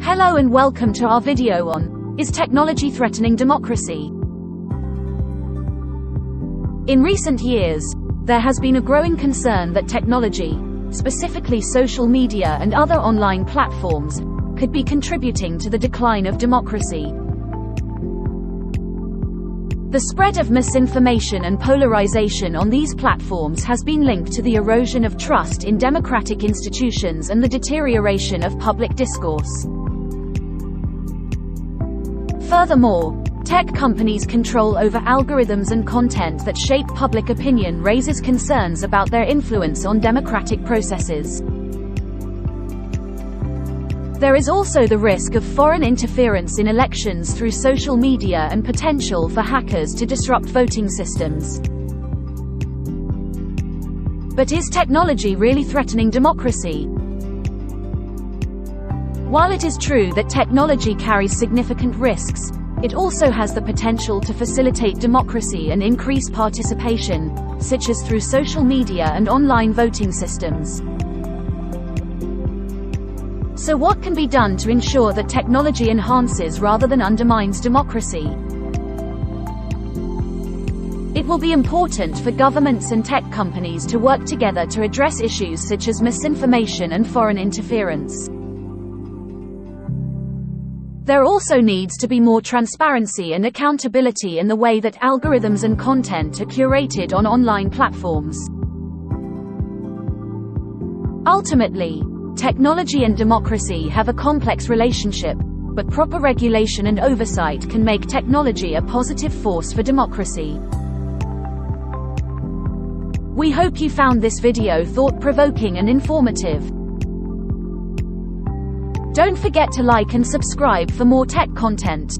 Hello and welcome to our video on, is technology threatening democracy? In recent years, there has been a growing concern that technology, specifically social media and other online platforms, could be contributing to the decline of democracy. The spread of misinformation and polarization on these platforms has been linked to the erosion of trust in democratic institutions and the deterioration of public discourse. Furthermore, tech companies' control over algorithms and content that shape public opinion raises concerns about their influence on democratic processes. There is also the risk of foreign interference in elections through social media and potential for hackers to disrupt voting systems. But is technology really threatening democracy? While it is true that technology carries significant risks, it also has the potential to facilitate democracy and increase participation, such as through social media and online voting systems. So what can be done to ensure that technology enhances rather than undermines democracy? It will be important for governments and tech companies to work together to address issues such as misinformation and foreign interference. There also needs to be more transparency and accountability in the way that algorithms and content are curated on online platforms. Ultimately, technology and democracy have a complex relationship, but proper regulation and oversight can make technology a positive force for democracy. We hope you found this video thought-provoking and informative. Don't forget to like and subscribe for more tech content.